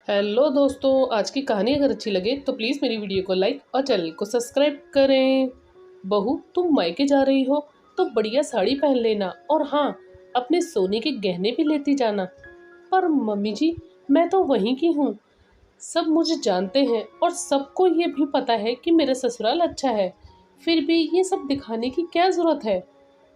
Hello दोस्तों, आज की कहानी अगर अच्छी लगे तो प्लीज़ मेरी वीडियो को लाइक और चैनल को सब्सक्राइब करें। बहू, तुम मायके जा रही हो तो बढ़िया साड़ी पहन लेना और हाँ, अपने सोने के गहने भी लेती जाना। पर मम्मी जी, मैं तो वहीं की हूँ। सब मुझे जानते हैं और सबको ये भी पता है कि मेरा ससुराल अच्छा है। फिर भी ये सब दिखाने की क्या ज़रूरत है?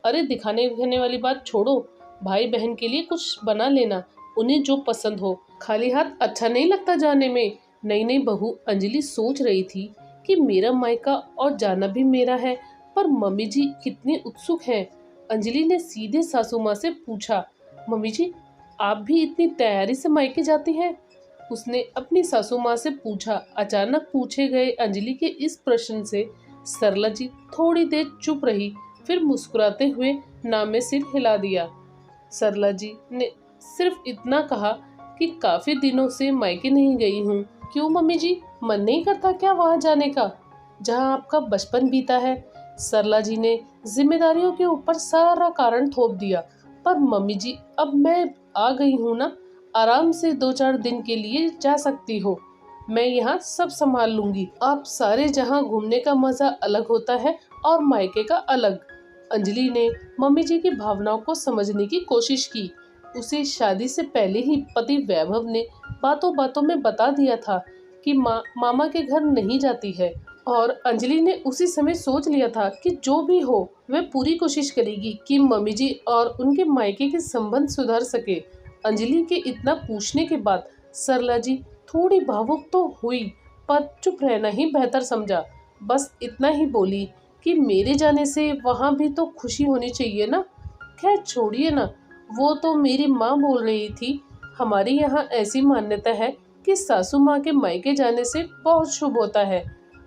अरे दिखाने दिखाने वाली बात छोड़ो। भाई बहन के लिए कुछ बना लेना, उन्हें जो पसंद हो। खाली हाथ अच्छा नहीं लगता जाने में। नई नई बहू अंजलि सोच रही थी कि मेरा मायका और जाना भी मेरा है, पर मम्मी जी कितनी उत्सुक हैं। अंजलि ने सीधे सासू माँ से पूछा, मम्मी जी, आप भी इतनी तैयारी से मायके जाती हैं? उसने अपनी सासू माँ से पूछा। अचानक पूछे गए अंजलि के इस प्रश्न से सरला जी थोड़ी देर चुप रही, फिर मुस्कुराते हुए नाम में सिर हिला दिया। सरला जी ने सिर्फ इतना कहा कि काफी दिनों से मायके नहीं गई हूँ। क्यों मम्मी जी, मन नहीं करता क्या वहां जाने का, जहाँ आपका बचपन बीता है? सरला जी ने जिम्मेदारियों के ऊपर सारा कारण थोप दिया। पर मम्मी जी, अब मैं आ गई हूँ ना, आराम से 2-4 दिन के लिए जा सकती हो। मैं यहाँ सब संभाल लूंगी। आप सारे जहाँ घूमने का मजा अलग होता है और मायके का अलग। अंजलि ने मम्मी जी की भावनाओं को समझने की कोशिश की। उसे शादी से पहले ही पति वैभव ने बातों बातों में बता दिया था कि मामा के घर नहीं जाती है, और अंजलि ने उसी समय सोच लिया था कि जो भी हो वह पूरी कोशिश करेगी कि मम्मी जी और उनके मायके के संबंध सुधर सके। अंजलि के इतना पूछने के बाद सरला जी थोड़ी भावुक तो हुई, पर चुप रहना ही बेहतर समझा। बस इतना ही बोली कि मेरे जाने से वहाँ भी तो खुशी होनी चाहिए ना। खैर छोड़िए ना, वो तो मेरी माँ बोल रही थी। हमारे यहाँ ऐसी मान्यता है कि सासू माँ के मायके जाने से बहुत शुभ होता है।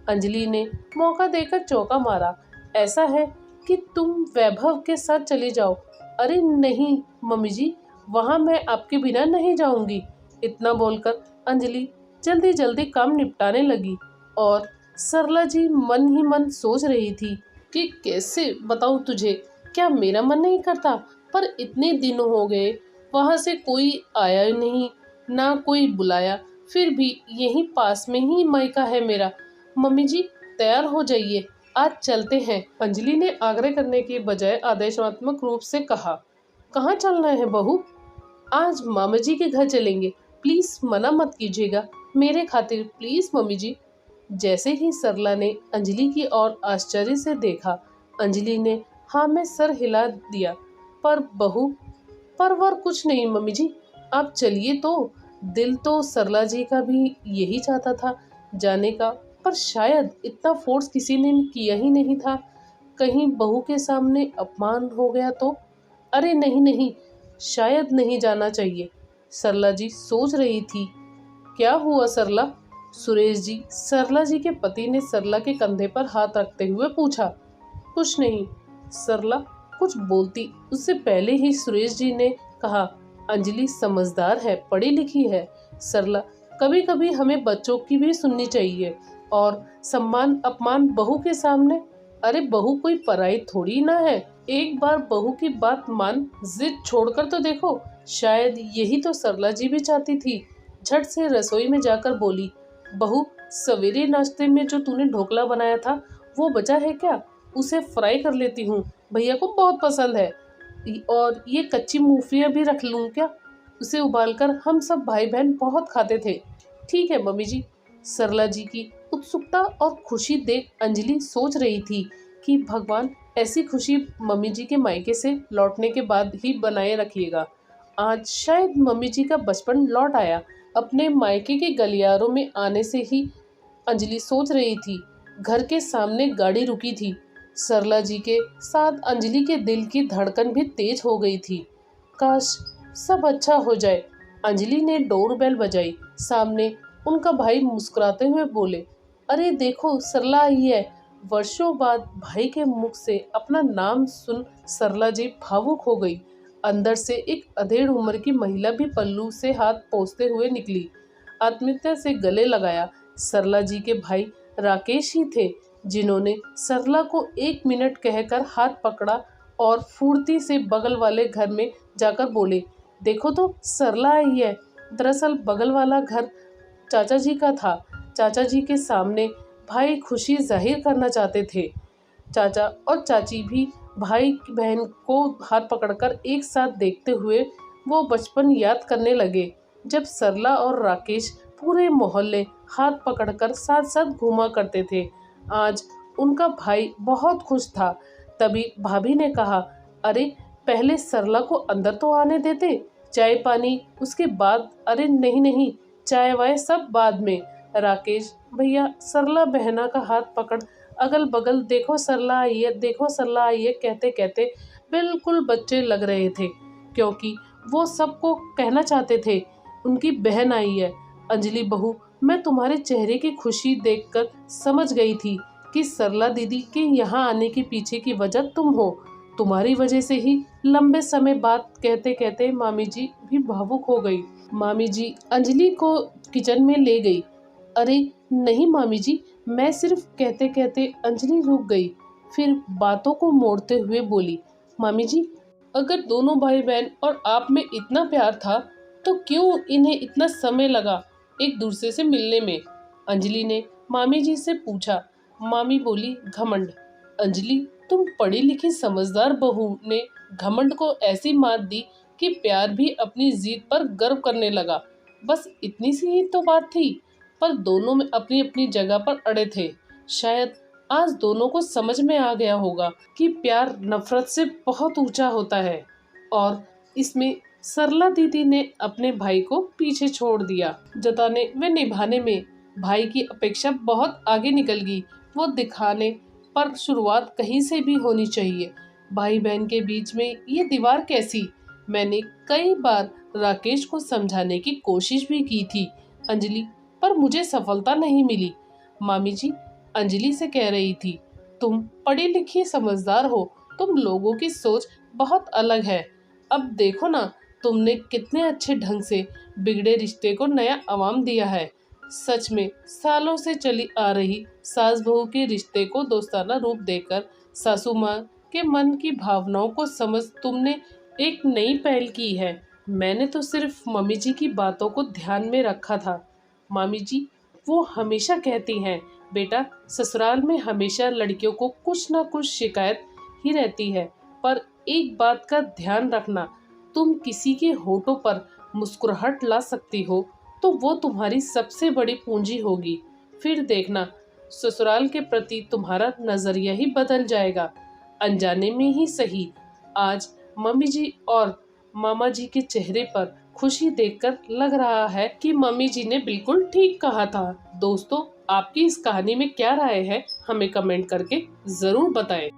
अंजलि ने मौका देकर चौका मारा। ऐसा है कि तुम वैभव के साथ चले जाओ। अरे नहीं मम्मी जी, वहाँ मैं आपके बिना नहीं जाऊंगी। इतना बोलकर अंजलि जल्दी जल्दी काम निपटाने लगी, और सरला जी मन ही मन सोच रही थी कि कैसे बताऊं तुझे, क्या मेरा मन नहीं करता? पर इतने दिन हो गए, वहां से कोई आया नहीं, ना कोई बुलाया। फिर भी यहीं पास में ही मायका है मेरा। मम्मी जी, तैयार हो जाइए, आज चलते हैं। अंजलि ने आग्रह करने के बजाय आदेशात्मक रूप से कहा। कहाँ चलना है बहू? आज मामा जी के घर चलेंगे। प्लीज मना मत कीजिएगा, मेरे खातिर प्लीज मम्मी जी। जैसे ही सरला ने अंजलि की ओर आश्चर्य से देखा, अंजलि ने हाँ में सर हिला दिया। पर बहू, पर कुछ नहीं मम्मी जी, आप चलिए तो। दिल तो सरला जी का भी यही चाहता था जाने का, पर शायद इतना फोर्स किसी ने किया ही नहीं था। कहीं बहू के सामने अपमान हो गया तो? अरे नहीं नहीं, शायद नहीं जाना चाहिए, सरला जी सोच रही थी। क्या हुआ सरला? सुरेश जी, सरला जी के पति ने सरला के कंधे पर हाथ रखते हुए पूछा। कुछ नहीं, सरला कुछ बोलती उससे पहले ही सुरेश जी ने कहा, अंजलि समझदार है, पढ़ी लिखी है। सरला, कभी कभी हमें बच्चों की भी सुननी चाहिए, और सम्मान अपमान बहू के सामने। अरे बहू कोई पराई थोड़ी ना है। एक बार बहू की बात मान, जिद छोड़कर तो देखो। शायद यही तो सरला जी भी चाहती थी। झट से रसोई में जाकर बोली, बहू, सवेरे नाश्ते में जो तूने ढोकला बनाया था वो बचा है क्या? उसे फ्राई कर लेती हूँ, भैया को बहुत पसंद है। और ये कच्ची मूंगफलियाँ भी रख लूँ क्या? उसे उबालकर हम सब भाई बहन बहुत खाते थे। ठीक है मम्मी जी। सरला जी की उत्सुकता और खुशी देख अंजलि सोच रही थी कि भगवान ऐसी खुशी मम्मी जी के मायके से लौटने के बाद ही बनाए रखिएगा। आज शायद मम्मी जी का बचपन लौट आया। अपने मायके के गलियारों में आने से ही अंजलि सोच रही थी। घर के सामने गाड़ी रुकी थी। सरला जी के साथ अंजलि के दिल की धड़कन भी तेज हो गई थी। काश सब अच्छा हो जाए। अंजलि ने डोरबेल बजाई। सामने उनका भाई मुस्कुराते हुए बोले, अरे देखो सरला आई है। वर्षों बाद भाई के मुख से अपना नाम सुन सरला जी भावुक हो गई। अंदर से एक अधेड़ उम्र की महिला भी पल्लू से हाथ पोंछते हुए निकली। आत्मीयता से गले लगाया। सरला जी के भाई राकेश ही थे, जिन्होंने सरला को 1 मिनट कहकर हाथ पकड़ा और फुर्ती से बगल वाले घर में जाकर बोले, देखो तो सरला आई है। दरअसल बगल वाला घर चाचा जी का था। चाचा जी के सामने भाई खुशी जाहिर करना चाहते थे। चाचा और चाची भी भाई बहन को हाथ पकड़कर एक साथ देखते हुए वो बचपन याद करने लगे, जब सरला और राकेश पूरे मोहल्ले हाथ पकड़कर साथ साथ घूमा करते थे। आज उनका भाई बहुत खुश था। तभी भाभी ने कहा, अरे पहले सरला को अंदर तो आने देते, चाय पानी उसके बाद। अरे नहीं नहीं, चाय वाय सब बाद में। राकेश भैया सरला बहना का हाथ पकड़ अगल बगल देखो सरला आई है, देखो सरला आई है कहते कहते बिल्कुल बच्चे लग रहे थे, क्योंकि वो सबको कहना चाहते थे उनकी बहन आई है। अंजलि बहू, मैं तुम्हारे चेहरे की खुशी देखकर समझ गई थी कि सरला दीदी के यहाँ आने के पीछे की वजह तुम हो। तुम्हारी वजह से ही लंबे समय बाद कहते कहते मामी जी भी भावुक हो गई। मामी जी अंजलि को किचन में ले गई। अरे नहीं मामी जी, मैं सिर्फ कहते कहते अंजलि रुक गई, फिर बातों को मोड़ते हुए बोली, मामी जी अगर दोनों भाई बहन और आप में इतना प्यार था तो क्यों इन्हें इतना समय लगा एक दूसरे से मिलने में। अंजलि ने मामी जी से पूछा। मामी बोली, घमंड। अंजलि, तुम पढ़ी लिखी समझदार बहू ने घमंड को ऐसी मात दी कि प्यार भी अपनी जीत पर गर्व करने लगा। बस इतनी सी ही तो बात थी, पर दोनों में अपनी अपनी जगह पर अड़े थे। शायद आज दोनों को समझ में आ गया होगा कि प्यार नफरत से बहुत ऊंचा होता है, और इसमें सरला दीदी ने अपने भाई को पीछे छोड़ दिया, जताने व निभाने में भाई की अपेक्षा बहुत आगे निकल गई। वो दिखाने पर शुरुआत कहीं से भी होनी चाहिए। भाई बहन के बीच में ये दीवार कैसी? मैंने कई बार राकेश को समझाने की कोशिश भी की थी अंजलि, पर मुझे सफलता नहीं मिली। मामी जी अंजलि से कह रही थी, तुम पढ़ी लिखी समझदार हो, तुम लोगों की सोच बहुत अलग है। अब देखो ना, तुमने कितने अच्छे ढंग से बिगड़े रिश्ते को नया आवाम दिया है। सच में सालों से चली आ रही सास बहू के रिश्ते को दोस्ताना रूप देकर सासू माँ के मन की भावनाओं को समझ तुमने एक नई पहल की है। मैंने तो सिर्फ मम्मी जी की बातों को ध्यान में रखा था। मामी जी वो हमेशा कहती हैं, बेटा ससुराल में हमेशा लड़कियों को कुछ ना कुछ शिकायत ही रहती है, पर एक बात का ध्यान रखना, तुम किसी के होठों पर मुस्कुराहट ला सकती हो तो वो तुम्हारी सबसे बड़ी पूंजी होगी। फिर देखना ससुराल के प्रति तुम्हारा नजरिया ही बदल जाएगा। अनजाने में ही सही, आज मम्मी जी और मामा जी के चेहरे पर खुशी देखकर लग रहा है कि मम्मी जी ने बिल्कुल ठीक कहा था। दोस्तों, आपकी इस कहानी में क्या राय है, हमें कमेंट करके जरूर बताएं।